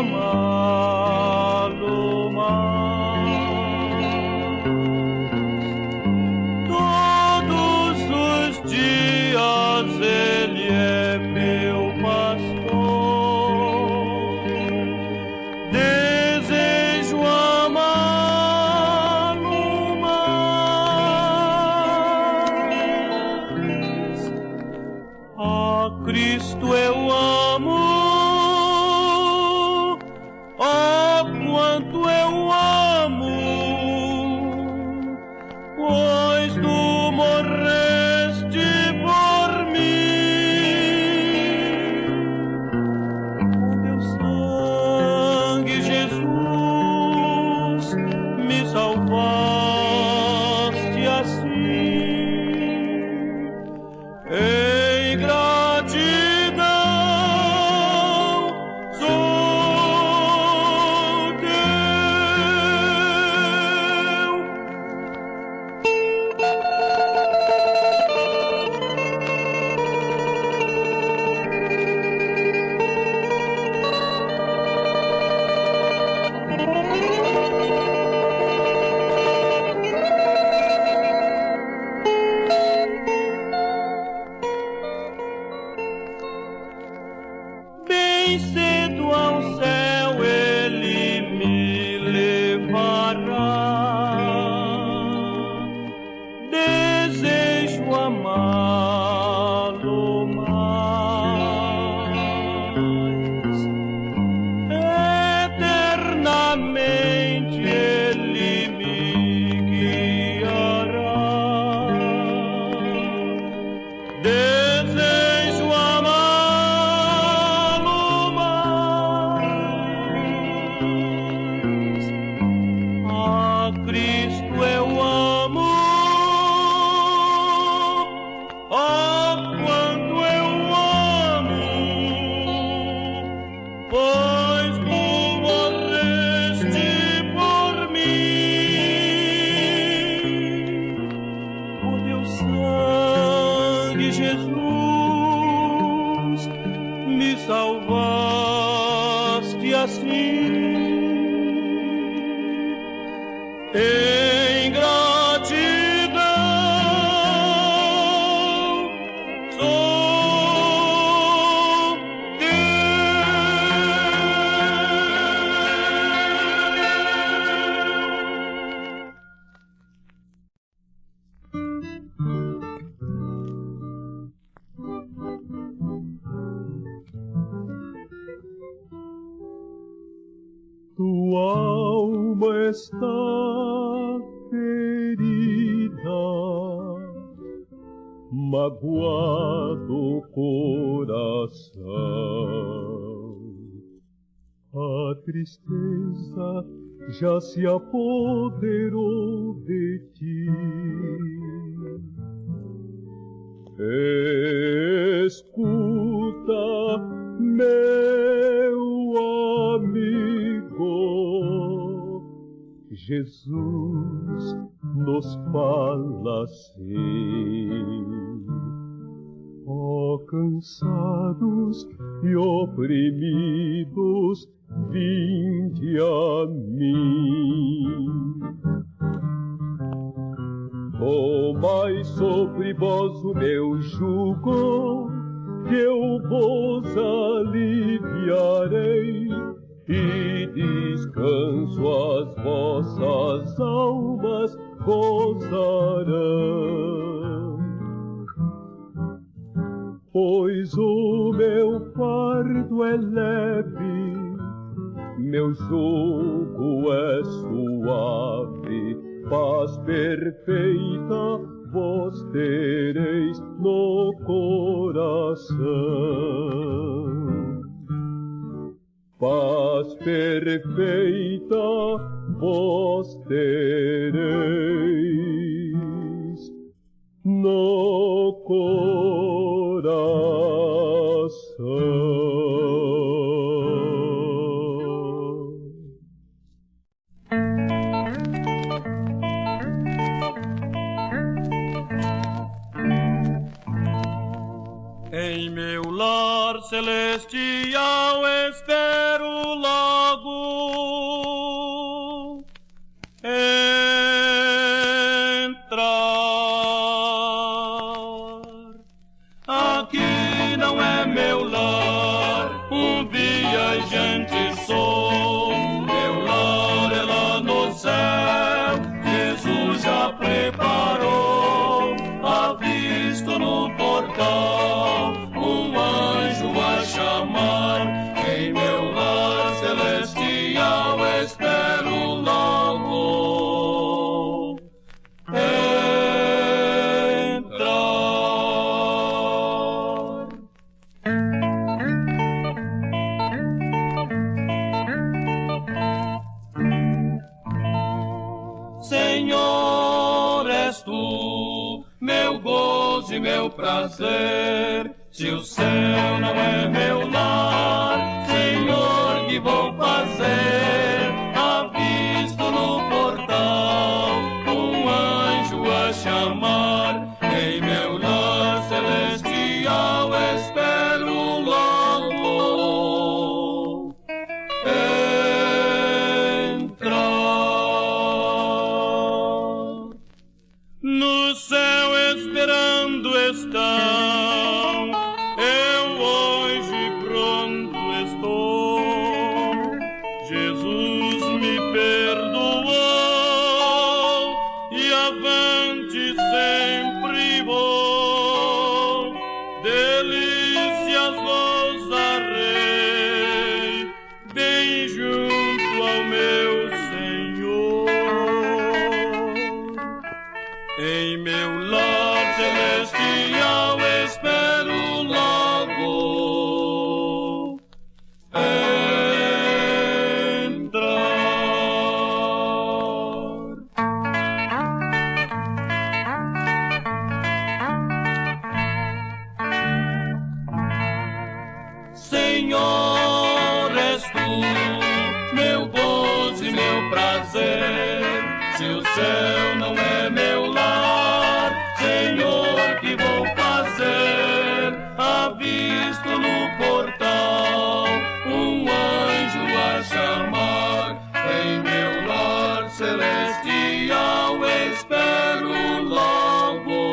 amá-lo mais. Todos os dias ele é meu pastor. Desejo amá-lo mais. A Cristo eu amo. Oh, quanto eu amo, pois tu morreste por mim. Com teu sangue, Jesus, me salvaste assim. Em gratidão sou teu. Bem cedo ao céu ele me levará. Desejo amá-lo mais. Eternamente ele me guiará. Desejo amá-lo mais. A Cristo eu amo. Oh, quanto eu amo, pois tu morreste por mim. Por teu sangue, Jesus, me salvaste assim. Em gratidão sou tua alma está ferida, magoado o coração. A tristeza já se apoderou de ti. Escuta, meu amigo, Jesus nos fala assim. Ó cansados e oprimidos, vinde a mim. Tomai sobre vós o meu jugo, que eu vos aliviarei, e descanso as vossas almas gozarão. Pois o meu fardo é leve, meu jugo é suave, paz perfeita vós tereis no coração. Paz perfeita vós tereis no coração. Em meu lar celeste celestial espero logo entrar. Aqui não é meu lar, um viajante sou. Meu lar é lá no céu, Jesus já preparou. Avisto no portal um anjo a chamar. Em meu lar celestial espero logo entrar. Senhor, és tu meu gozo e meu prazer. Se o céu não é meu lar, Senhor, que vou fazer? Avisto no portal um anjo a chamar. Em meu lar celestial espero logo entrar. No céu esperando estão, eu hoje pronto estou. Jesus me perdoou e avante sempre vou. Delícias gozarei bem junto ao meu Senhor. Em meu lar celestial espero logo entrar. Senhor, és tu meu gozo e meu prazer. Se o céu não é meu lar, Senhor, que vou fazer? Avisto no portal um anjo a chamar. Em meu lar celestial espero logo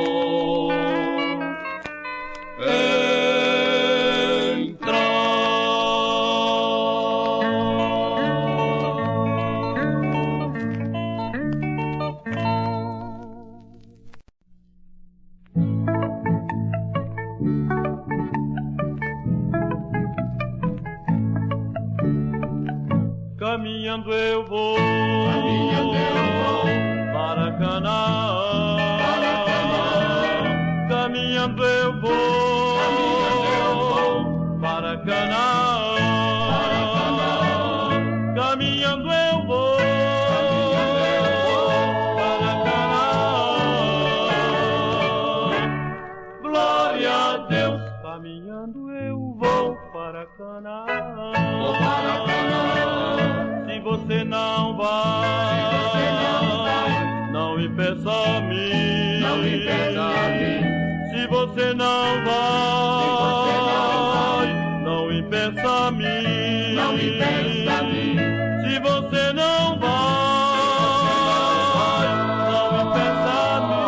caminhando eu vou para Canaã, caminhando eu vou para Canaã, caminhando eu vou para Canaã. Glória a Deus, caminhando eu vou para Canaã. Se você não vai, não me peça a mim. Se você não vai, não me peça a mim. Se você não vai, não me peça a mim.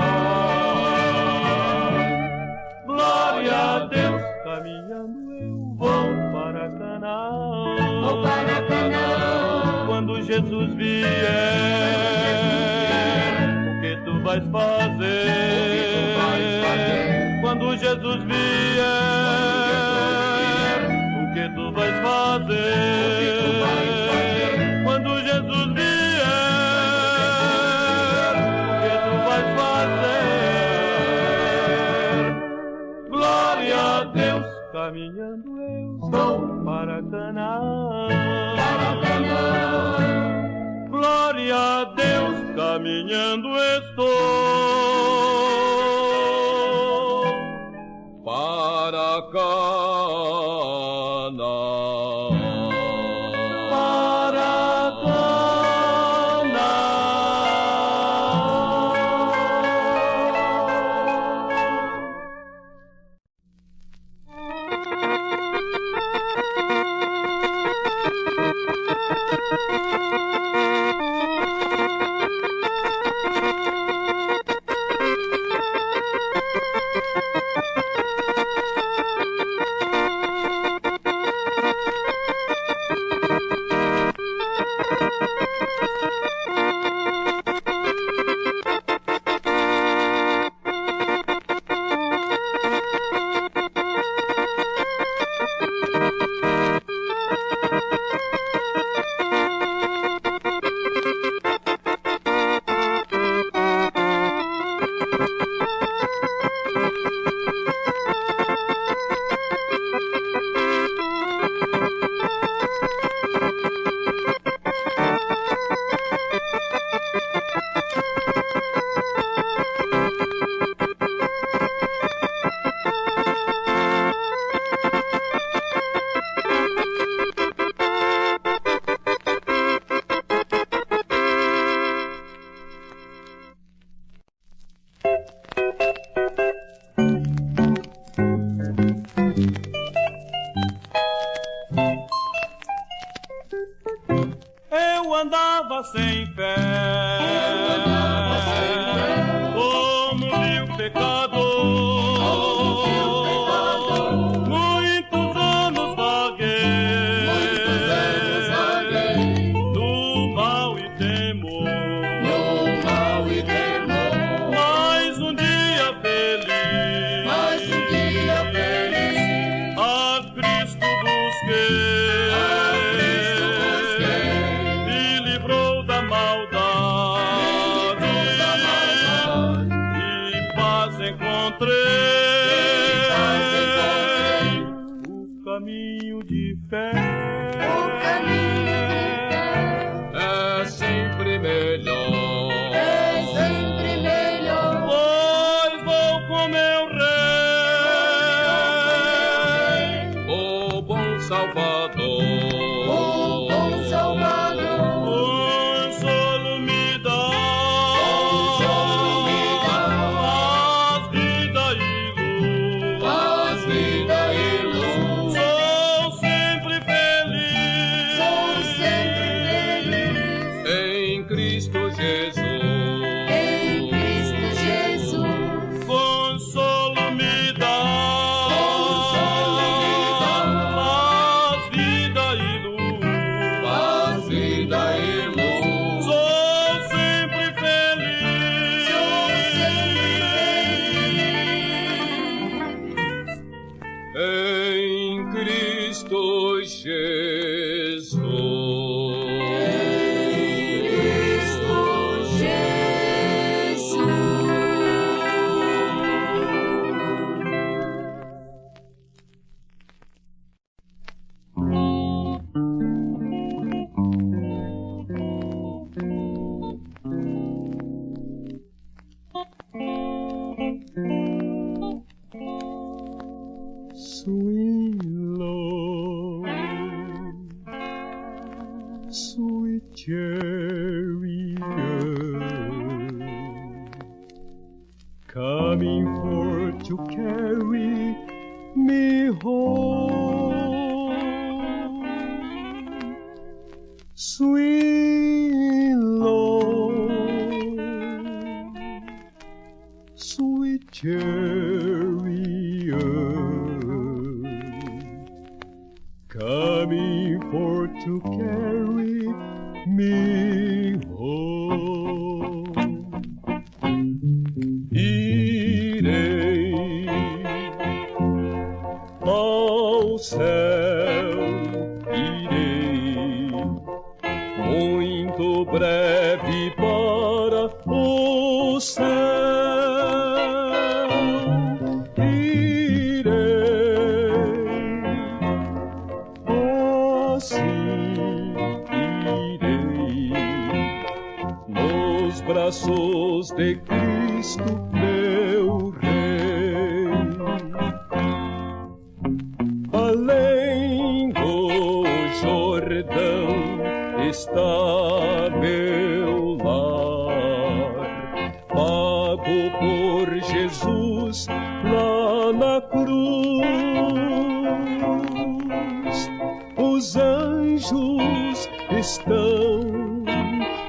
Glória a Deus, caminhando eu vou para Canaã. Quando Jesus vier, o que tu vais fazer? Quando Jesus vier, o que tu vais fazer? Quando Jesus vier, o que tu vais fazer? Glória a Deus, caminhando eu estou para Canaã. Glória a Deus, caminhando estou para Canaã. Para Canaã. andava sem fé, como vil pecador. Muitos anos vaguei no mal e temor. Mas um dia feliz, a Cristo busquei. O caminho de fé é sempre melhor, pois vou com meu Rei, o bom Salvador. Consolo me dá, vida e luz. Sou sempre feliz em Cristo Jesus. Consolo me dá, paz, vida e luz. Sou sempre feliz em Cristo Jesus. Sweet Lord, sweet chariot, coming forth to carry me home. Sweet Lord, sweet chariot, coming forth to carry me home. Irei ao céu, irei muito breve para o céu. Braços de Cristo, meu Rei. Além do Jordão está meu lar, pago por Jesus lá na cruz. Os anjos estão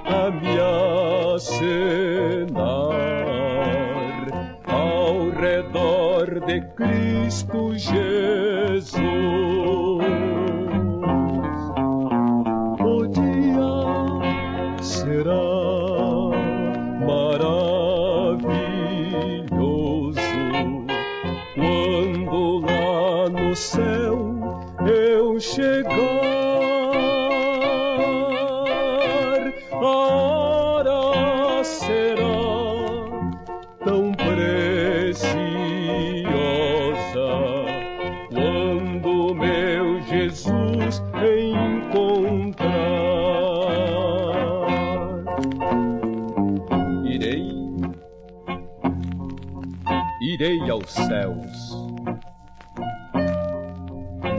a me acenar ao redor de Cristo Jesus. O dia será maravilhoso quando lá no céu eu chegar. Irei aos céus,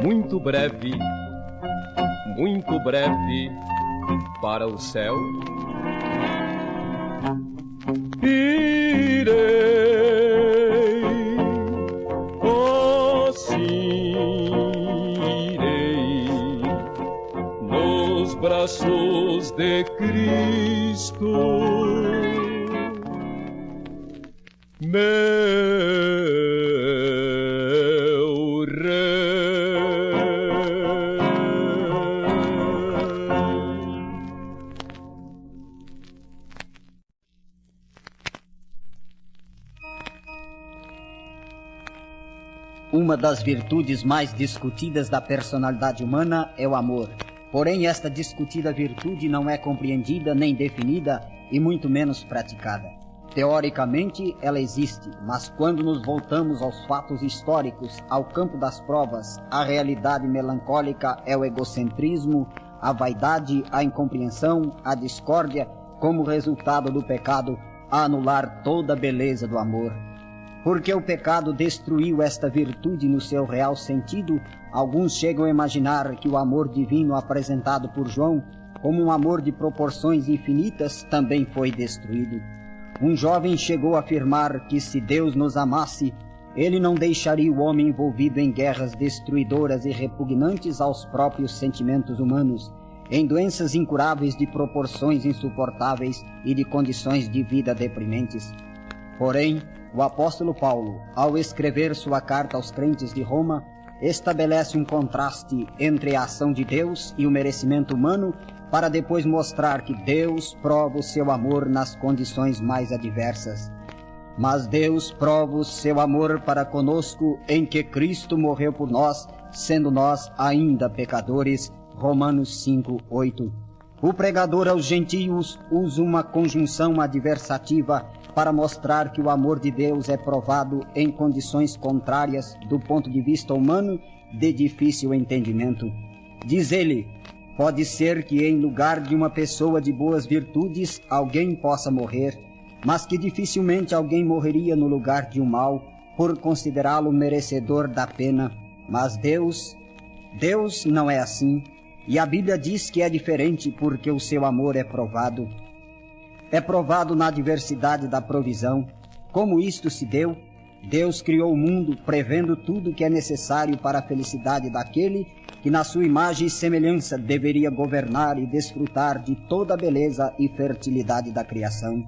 muito breve para o céu. Irei, oh sim, irei nos braços de Cristo. Meu Rei. Uma das virtudes mais discutidas da personalidade humana é o amor. Porém, esta discutida virtude não é compreendida nem definida e muito menos praticada. Teoricamente, ela existe, mas quando nos voltamos aos fatos históricos, ao campo das provas, a realidade melancólica é o egocentrismo, a vaidade, a incompreensão, a discórdia, como resultado do pecado, a anular toda a beleza do amor. Porque o pecado destruiu esta virtude no seu real sentido, alguns chegam a imaginar que o amor divino apresentado por João, como um amor de proporções infinitas, também foi destruído. Um jovem chegou a afirmar que se Deus nos amasse, ele não deixaria o homem envolvido em guerras destruidoras e repugnantes aos próprios sentimentos humanos, em doenças incuráveis de proporções insuportáveis e de condições de vida deprimentes. Porém, o apóstolo Paulo, ao escrever sua carta aos crentes de Roma, estabelece um contraste entre a ação de Deus e o merecimento humano, para depois mostrar que Deus prova o seu amor nas condições mais adversas. Mas Deus prova o seu amor para conosco em que Cristo morreu por nós, sendo nós ainda pecadores. Romanos 5:8. O pregador aos gentios usa uma conjunção adversativa para mostrar que o amor de Deus é provado em condições contrárias do ponto de vista humano de difícil entendimento. Diz ele: pode ser que em lugar de uma pessoa de boas virtudes alguém possa morrer, mas que dificilmente alguém morreria no lugar de um mal, por considerá-lo merecedor da pena. Mas Deus não é assim, e a Bíblia diz que é diferente porque o seu amor é provado. É provado na adversidade da provisão. Como isto se deu? Deus criou o mundo prevendo tudo que é necessário para a felicidade daquele que na sua imagem e semelhança deveria governar e desfrutar de toda a beleza e fertilidade da criação.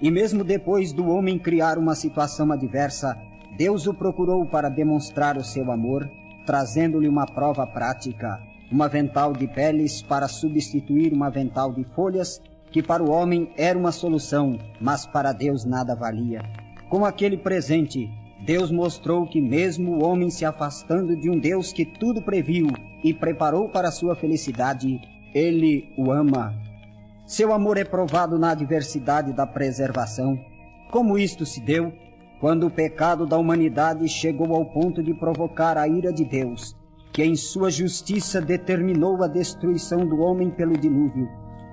E mesmo depois do homem criar uma situação adversa, Deus o procurou para demonstrar o seu amor, trazendo-lhe uma prova prática, um avental de peles para substituir um avental de folhas, que para o homem era uma solução, mas para Deus nada valia. Com aquele presente, Deus mostrou que mesmo o homem se afastando de um Deus que tudo previu e preparou para a sua felicidade, Ele o ama. Seu amor é provado na adversidade da preservação. Como isto se deu? Quando o pecado da humanidade chegou ao ponto de provocar a ira de Deus, que em sua justiça determinou a destruição do homem pelo dilúvio.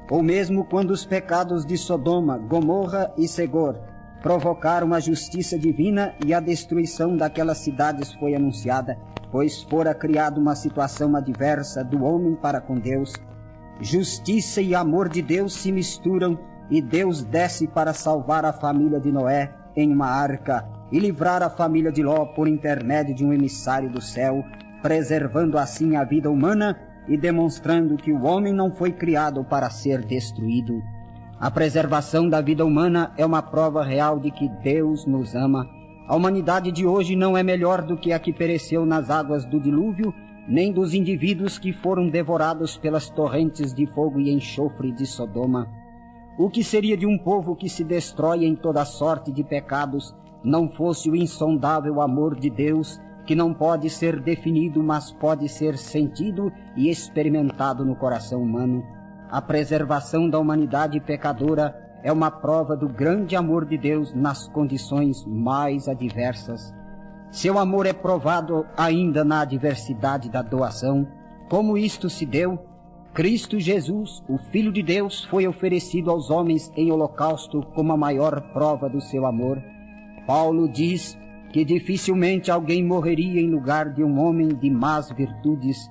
Ou mesmo quando os pecados de Sodoma, Gomorra e Segor provocaram a justiça divina e a destruição daquelas cidades foi anunciada, pois fora criada uma situação adversa do homem para com Deus. Justiça e amor de Deus se misturam e Deus desce para salvar a família de Noé em uma arca e livrar a família de Ló por intermédio de um emissário do céu, preservando assim a vida humana e demonstrando que o homem não foi criado para ser destruído. A preservação da vida humana é uma prova real de que Deus nos ama. A humanidade de hoje não é melhor do que a que pereceu nas águas do dilúvio, nem dos indivíduos que foram devorados pelas torrentes de fogo e enxofre de Sodoma. O que seria de um povo que se destrói em toda sorte de pecados, não fosse o insondável amor de Deus, que não pode ser definido, mas pode ser sentido e experimentado no coração humano. A preservação da humanidade pecadora é uma prova do grande amor de Deus nas condições mais adversas. Seu amor é provado ainda na adversidade da doação. Como isto se deu? Cristo Jesus, o Filho de Deus, foi oferecido aos homens em holocausto como a maior prova do seu amor. Paulo diz que dificilmente alguém morreria em lugar de um homem de más virtudes,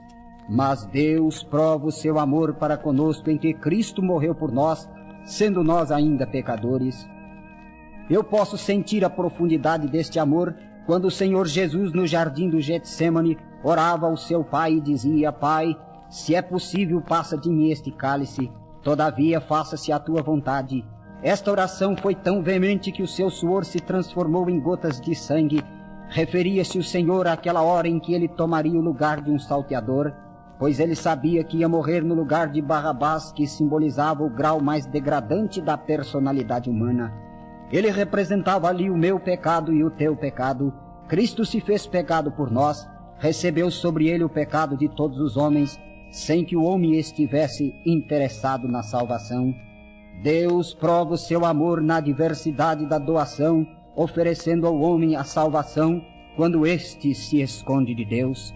mas Deus prova o seu amor para conosco em que Cristo morreu por nós, sendo nós ainda pecadores. Eu posso sentir a profundidade deste amor quando o Senhor Jesus, no jardim do Getsêmani, orava ao seu Pai e dizia: Pai, Se é possível, passa de mim este cálice, todavia faça-se a tua vontade. Esta oração foi tão veemente que o seu suor se transformou em gotas de sangue. Referia-se o Senhor àquela hora em que ele tomaria o lugar de um salteador, pois ele sabia que ia morrer no lugar de Barrabás, que simbolizava o grau mais degradante da personalidade humana. Ele representava ali o meu pecado e o teu pecado. Cristo se fez pecado por nós, recebeu sobre ele o pecado de todos os homens, sem que o homem estivesse interessado na salvação. Deus prova o seu amor na diversidade da doação, oferecendo ao homem a salvação quando este se esconde de Deus.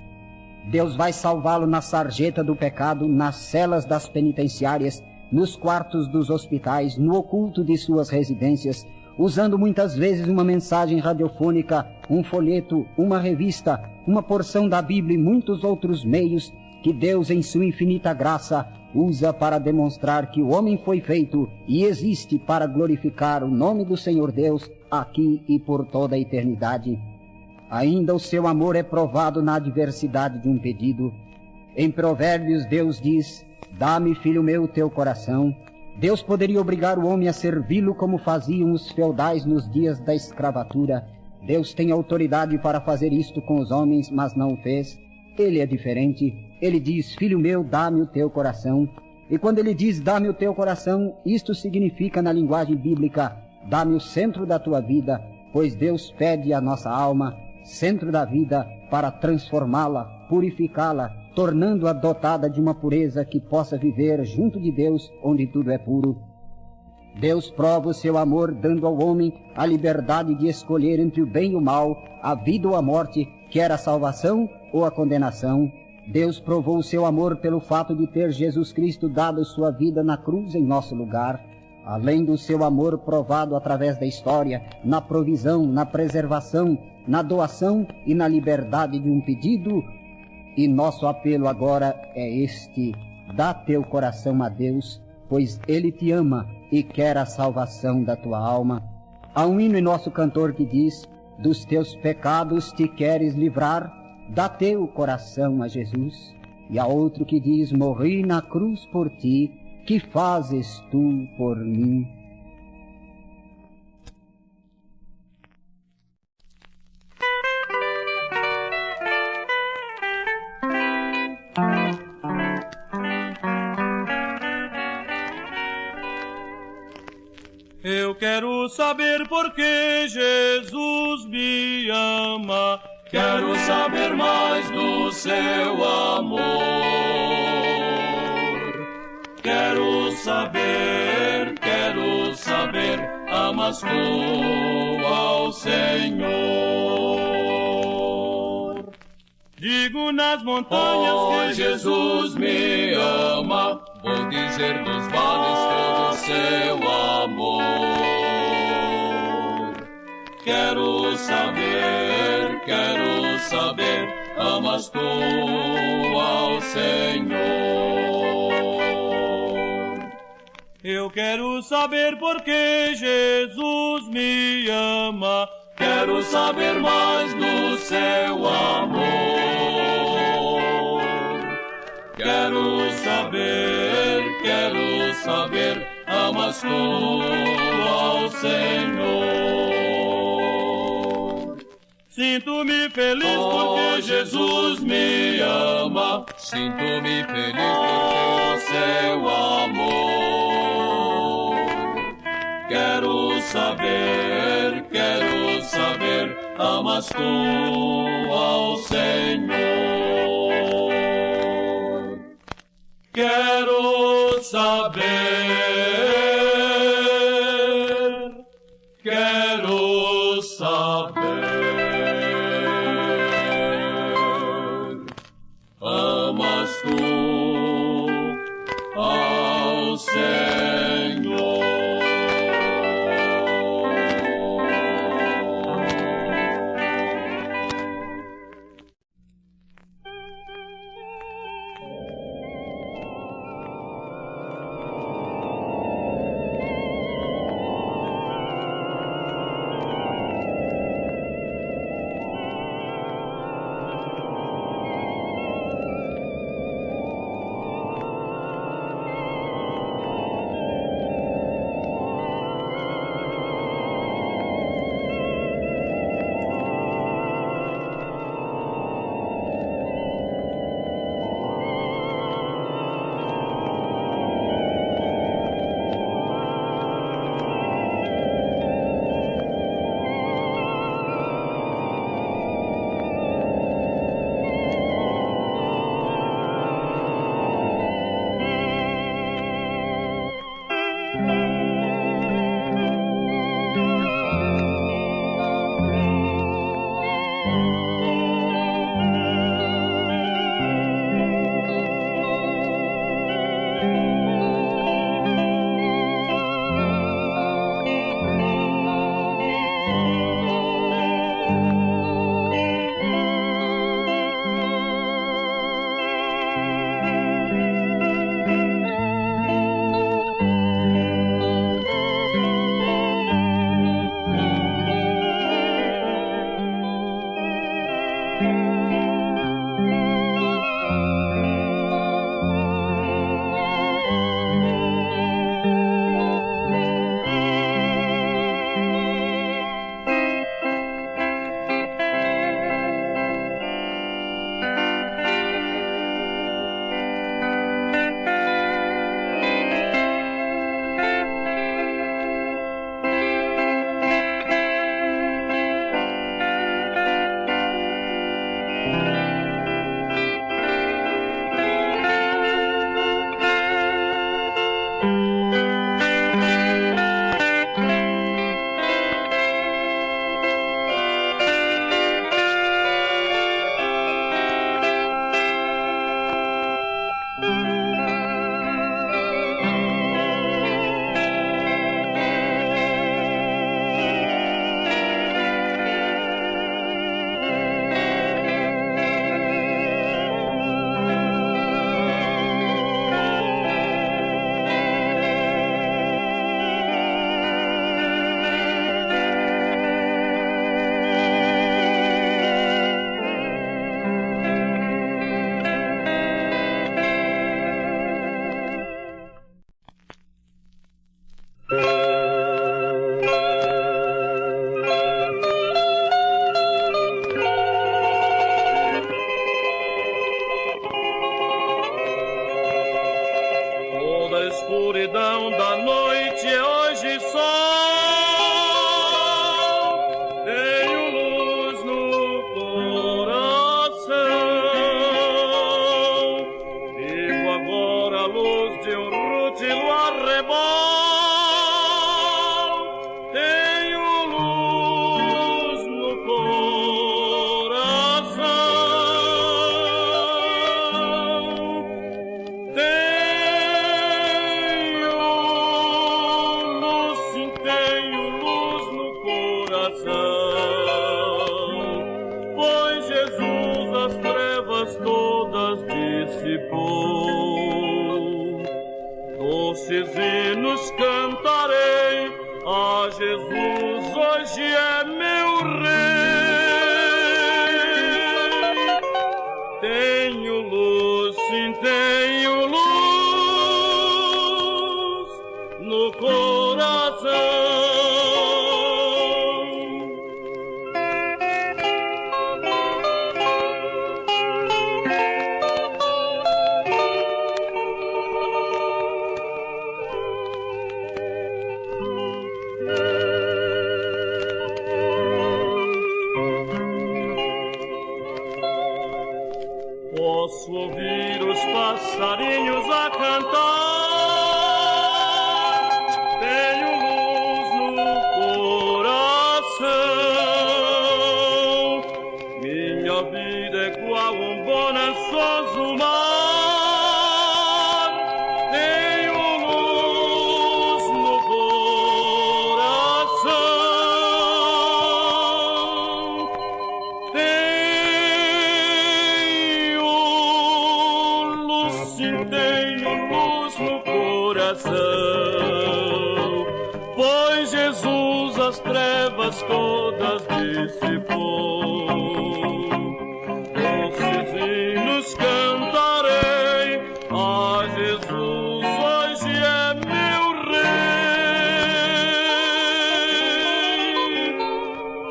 Deus vai salvá-lo na sarjeta do pecado, nas celas das penitenciárias, nos quartos dos hospitais, no oculto de suas residências, usando muitas vezes uma mensagem radiofônica, um folheto, uma revista, uma porção da Bíblia e muitos outros meios que Deus, em sua infinita graça, usa para demonstrar que o homem foi feito e existe para glorificar o nome do Senhor Deus aqui e por toda a eternidade. Ainda o seu amor é provado na adversidade de um pedido. Em Provérbios, Deus diz: dá-me, filho meu, o teu coração. Deus poderia obrigar o homem a servi-lo como faziam os feudais nos dias da escravatura. Deus tem autoridade para fazer isto com os homens, mas não o fez. Ele é diferente. Ele diz: filho meu, dá-me o teu coração. E quando ele diz: dá-me o teu coração, isto significa, na linguagem bíblica, dá-me o centro da tua vida, pois Deus pede a nossa alma, centro da vida, para transformá-la, purificá-la, tornando-a dotada de uma pureza que possa viver junto de Deus, onde tudo é puro. Deus prova o seu amor dando ao homem a liberdade de escolher entre o bem e o mal, a vida ou a morte, quer a salvação ou a condenação. Deus provou o seu amor pelo fato de ter Jesus Cristo dado sua vida na cruz em nosso lugar. Além do seu amor provado através da história, na provisão, na preservação, na doação e na liberdade de um pedido, e nosso apelo agora é este: dá teu coração a Deus, pois Ele te ama e quer a salvação da tua alma. Há um hino em nosso cantor que diz: dos teus pecados te queres livrar, dá teu coração a Jesus. E há outro que diz: morri na cruz por ti, que fazes tu por mim? Eu quero saber por que Jesus me ama. Quero saber mais do seu amor. Quero saber, amas tu ao Senhor. Digo nas montanhas que Jesus me ama, vou dizer nos vales todo o seu amor. Quero saber, amas tu ao Senhor. Eu quero saber por que Jesus me ama, quero saber mais do seu amor. Quero saber, amas tu ao Senhor. Sinto-me feliz porque Jesus me ama, sinto-me feliz porque o seu amor. Quero saber, amas tu ao Senhor. Quero saber, amas tu ao Senhor. escuridão da noite é hoje sol. Tenho luz no coração. Vivo agora a luz de um rútilo arrebol. Tenho luz no coração. Pois Jesus as trevas todas dissipou. Doces hinos cantarei a Jesus, hoje é meu Rei. Tenho luz, sim, tenho luz no coração. Posso ouvir os passarinhos a cantar. Tenho luz no coração. Minha vida é qual um bonançoso mar. Tenho luz no coração. Tenho luz no coração, pois Jesus as trevas todas dissipou. Doces hinos cantarei a Jesus, hoje é meu Rei.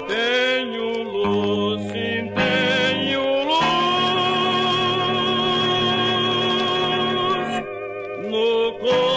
Tenho luz, sim, tenho luz no coração.